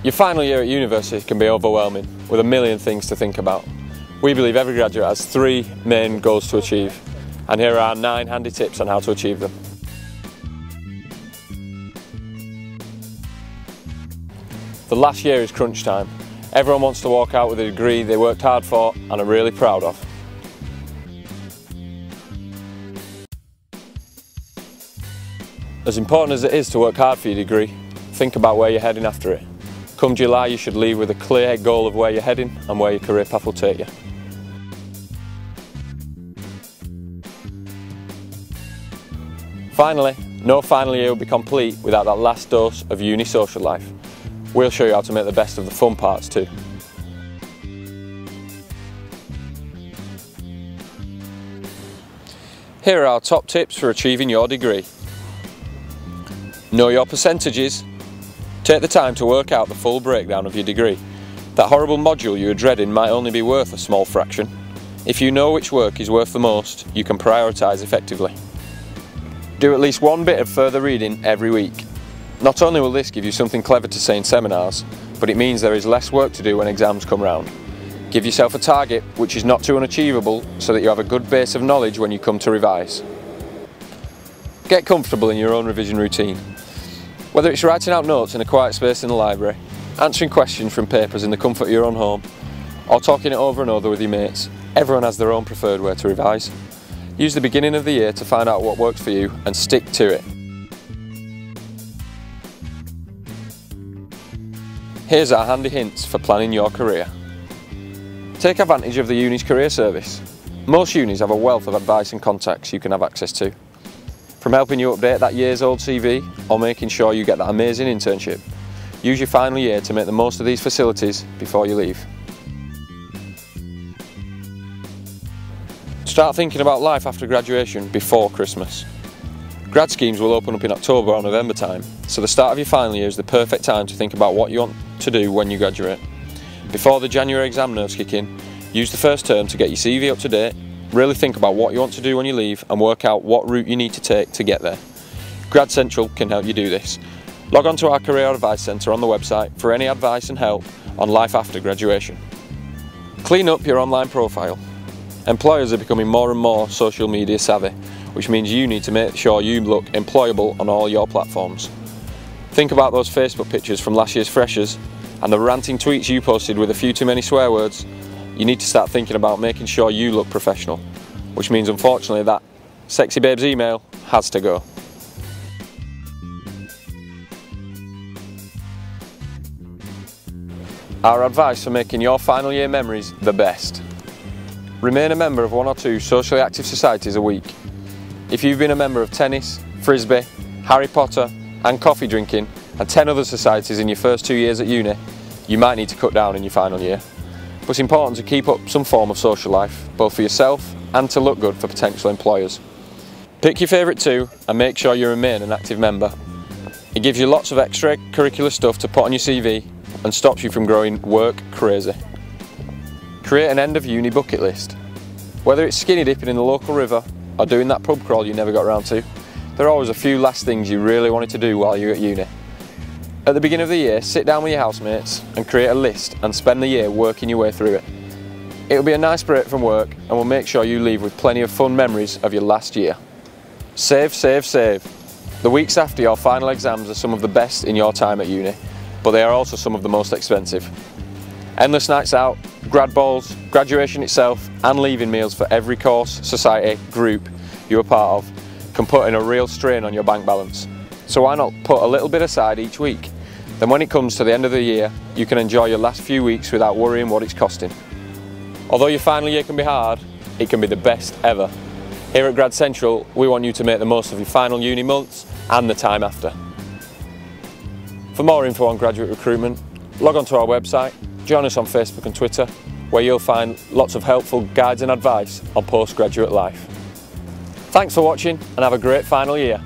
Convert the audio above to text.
Your final year at university can be overwhelming, with a million things to think about. We believe every graduate has 3 main goals to achieve, and here are 9 handy tips on how to achieve them. The last year is crunch time. Everyone wants to walk out with a degree they worked hard for and are really proud of. As important as it is to work hard for your degree, think about where you're heading after it. Come July, you should leave with a clear goal of where you're heading and where your career path will take you. Finally, no final year will be complete without that last dose of uni social life. We'll show you how to make the best of the fun parts too. Here are our top tips for achieving your degree. Know your percentages. Take the time to work out the full breakdown of your degree. That horrible module you are dreading might only be worth a small fraction. If you know which work is worth the most, you can prioritise effectively. Do at least 1 bit of further reading every week. Not only will this give you something clever to say in seminars, but it means there is less work to do when exams come round. Give yourself a target which is not too unachievable so that you have a good base of knowledge when you come to revise. Get comfortable in your own revision routine. Whether it's writing out notes in a quiet space in the library, answering questions from papers in the comfort of your own home, or talking it over and over with your mates, everyone has their own preferred way to revise. Use the beginning of the year to find out what works for you and stick to it. Here's our handy hints for planning your career. Take advantage of the uni's career service. Most unis have a wealth of advice and contacts you can have access to. From helping you update that year's old CV or making sure you get that amazing internship, use your final year to make the most of these facilities before you leave. Start thinking about life after graduation before Christmas. Grad schemes will open up in October or November time, so the start of your final year is the perfect time to think about what you want to do when you graduate. Before the January exam nerves kick in, use the first term to get your CV up to date. Really think about what you want to do when you leave and work out what route you need to take to get there. Grad Central can help you do this. Log on to our Career Advice Centre on the website for any advice and help on life after graduation. Clean up your online profile. Employers are becoming more and more social media savvy, which means you need to make sure you look employable on all your platforms. Think about those Facebook pictures from last year's freshers and the ranting tweets you posted with a few too many swear words. You need to start thinking about making sure you look professional, which means unfortunately that sexy babes email has to go. Our advice for making your final year memories the best. Remain a member of 1 or 2 socially active societies a week. If you've been a member of tennis, frisbee, Harry Potter and coffee drinking and 10 other societies in your first 2 years at uni, you might need to cut down in your final year. But it's important to keep up some form of social life, both for yourself and to look good for potential employers. Pick your favourite 2 and make sure you remain an active member. It gives you lots of extracurricular stuff to put on your CV and stops you from growing work crazy. Create an end of uni bucket list. Whether it's skinny dipping in the local river or doing that pub crawl you never got around to, there are always a few last things you really wanted to do while you're at uni. At the beginning of the year, sit down with your housemates and create a list and spend the year working your way through it. It'll be a nice break from work and will make sure you leave with plenty of fun memories of your last year. Save, save, save. The weeks after your final exams are some of the best in your time at uni, but they are also some of the most expensive. Endless nights out, grad balls, graduation itself and leaving meals for every course, society, group you are part of can put in a real strain on your bank balance. So why not put a little bit aside each week? Then when it comes to the end of the year, you can enjoy your last few weeks without worrying what it's costing. Although your final year can be hard, it can be the best ever. Here at Grad Central, we want you to make the most of your final uni months and the time after. For more info on graduate recruitment, log on to our website, join us on Facebook and Twitter, where you'll find lots of helpful guides and advice on postgraduate life. Thanks for watching and have a great final year.